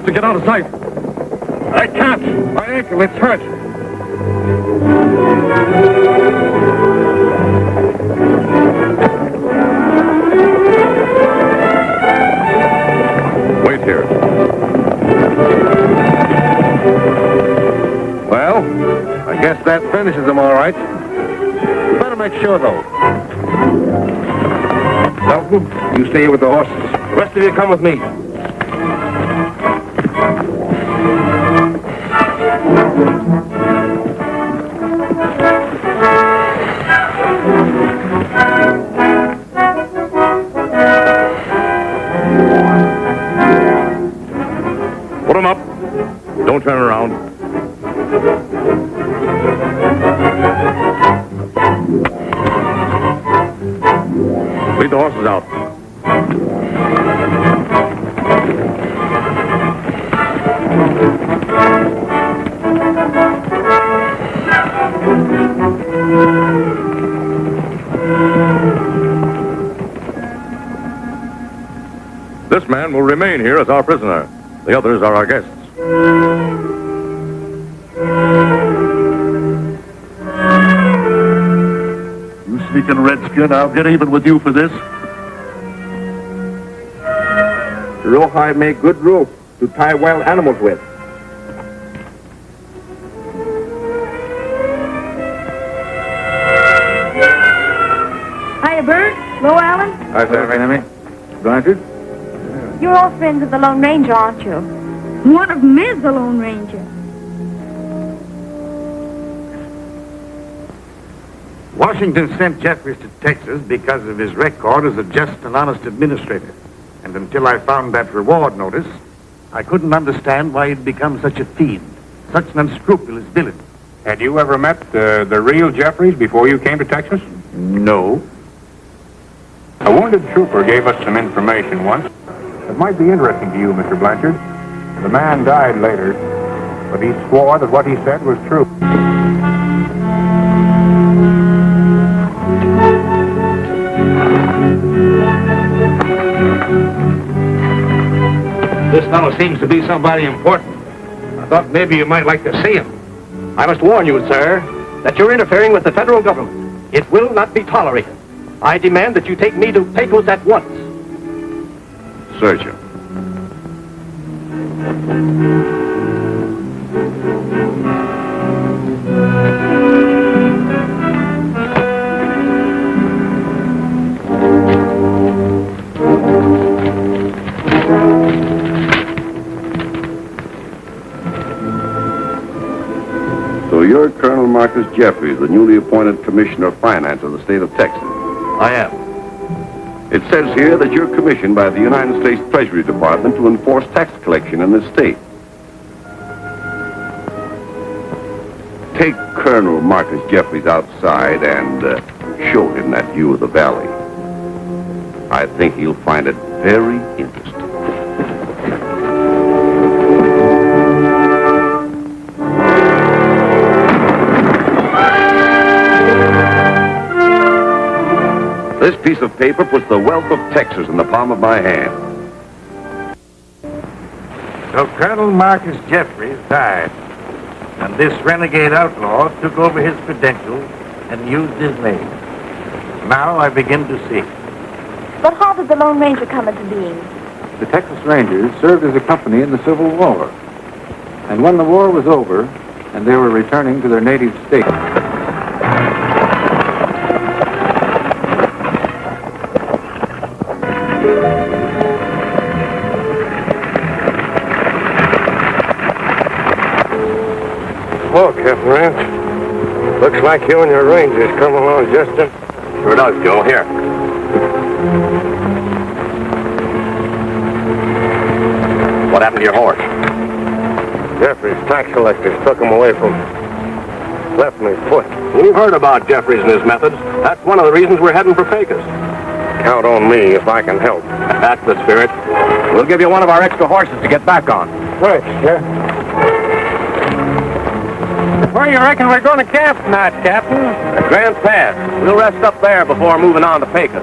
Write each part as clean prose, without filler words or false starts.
have to get out of sight. I can't. My ankle, it's hurt. Wait here. Well, I guess that finishes them all right. Better make sure, though. Dalton, you stay here with the horses. The rest of you come with me. Put them up. Don't turn around. Lead the horses out. This man will remain here as our prisoner. The others are our guests. You sneaking redskin, I'll get even with you for this. Rawhide make good rope to tie wild animals with. Hiya, Bert. Hello, Alan. Hi, sir. Enemy. Blanchard? You're all friends of the Lone Ranger, aren't you? One of them is the Lone Ranger. Washington sent Jeffries to Texas because of his record as a just and honest administrator. And until I found that reward notice, I couldn't understand why he'd become such a fiend, such an unscrupulous villain. Had you ever met the real Jeffries before you came to Texas? No. A wounded trooper gave us some information once. It might be interesting to you, Mr. Blanchard. The man died later, but he swore that what he said was true. This fellow seems to be somebody important. I thought maybe you might like to see him. I must warn you, sir, that you're interfering with the federal government. It will not be tolerated. I demand that you take me to Pecos at once. Search him. So you're Colonel Marcus Jeffries, the newly appointed Commissioner of Finance of the state of Texas. I am. It says here that you're commissioned by the United States Treasury Department to enforce tax collection in this state. Take Colonel Marcus Jeffries outside and show him that view of the valley. I think he'll find it very interesting. This piece of paper puts the wealth of Texas in the palm of my hand. So Colonel Marcus Jeffries died, and this renegade outlaw took over his credentials and used his name. Now I begin to see. But how did the Lone Ranger come into being? The Texas Rangers served as a company in the Civil War. And when the war was over, and they were returning to their native state, Oh, Captain Ranch. Looks like you and your Rangers come along just in... Sure does, Joe. Here. What happened to your horse? Jeffries' tax collectors took him away from... left me foot. We've heard about Jeffries and his methods. That's one of the reasons we're heading for Pecos. Count on me if I can help. That's the spirit. We'll give you one of our extra horses to get back on. Thanks, sir. Where you reckon we're going to camp tonight, Captain? At Grand Pass. We'll rest up there before moving on to Pecos.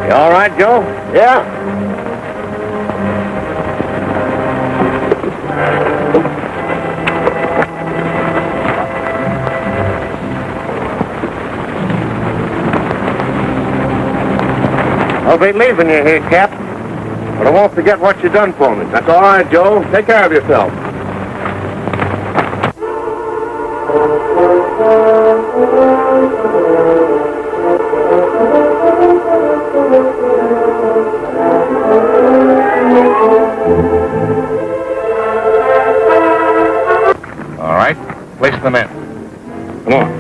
You all right, Joe? Yeah. I'll be leaving you here, Cap. But I won't forget what you done for me. That's all right, Joe. Take care of yourself. All right, place them in. Come on.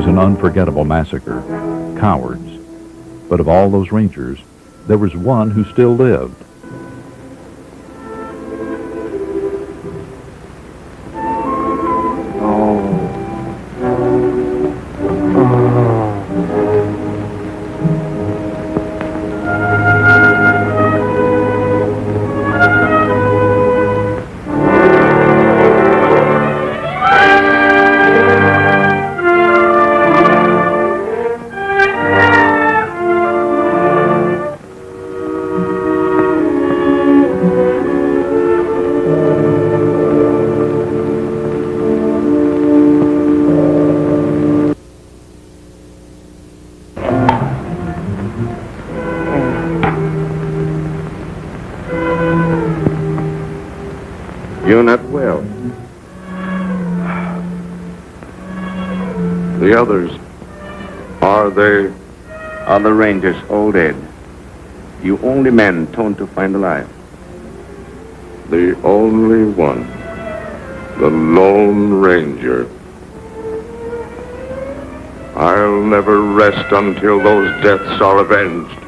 was an unforgettable massacre. Cowards. But of all those Rangers, there was one who still lived. You're not well. The others, are they? Other Rangers all dead. You only men torn to find alive. The only one. The Lone Ranger. I'll never rest until those deaths are avenged.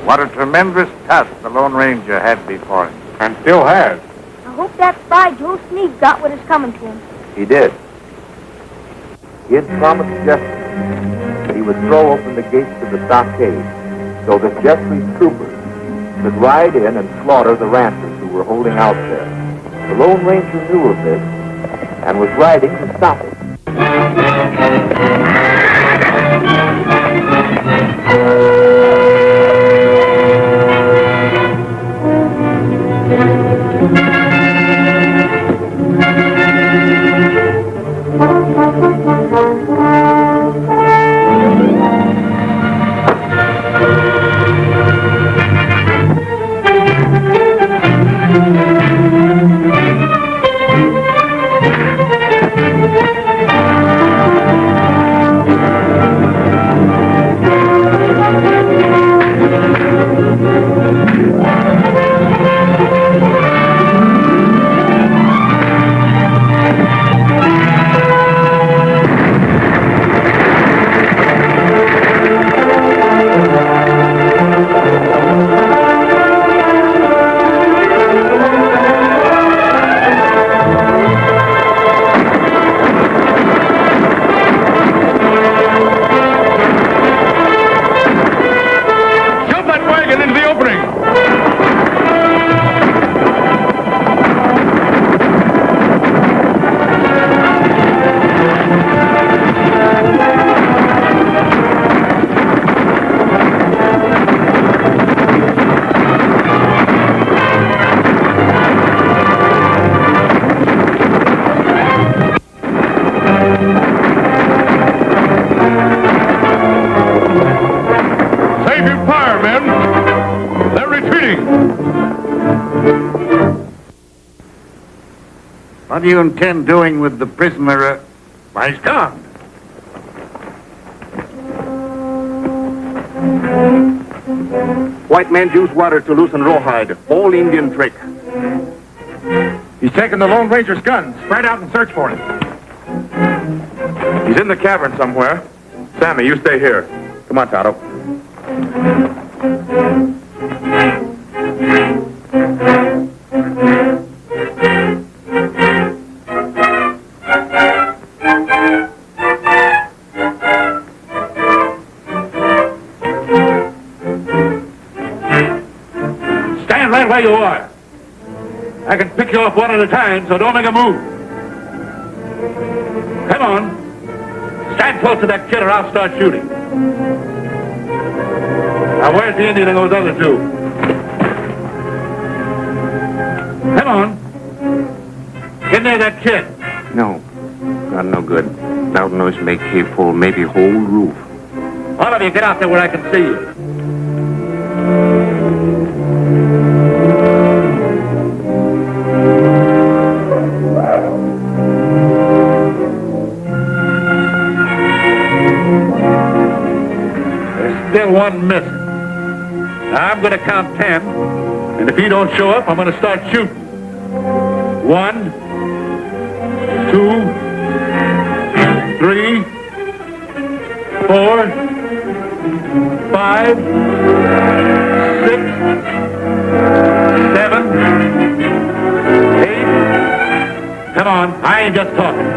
What a tremendous task the Lone Ranger had before him. And still has. I hope that spy Joe Sneak got what is coming to him. He did. He had promised Jeffrey that he would throw open the gates of the stockade so that Jeffrey's troopers could ride in and slaughter the ranchers who were holding out there. The Lone Ranger knew of this and was riding to stop it. What do you intend doing with the prisoner? Why, he's gone. White man use water to loosen rawhide. All Indian trick. He's taken the Lone Ranger's guns. Spread out and search for him. He's in the cavern somewhere. Sammy, you stay here. Come on, Tonto. Stand right where you are. I can pick you off one at a time, so don't make a move. Come on. Stand close to that kid or I'll start shooting. Now, where's the Indian and those other two? Come on. Get near that kid. No. Not no good. Loud noise make cave full, maybe whole roof. All of you get out there where I can see you. Still one missing. Now I'm going to count 10, and if he don't show up, I'm going to start shooting. 1, 2, 4, 5, 6, 7, 8. Come on, I ain't just talking.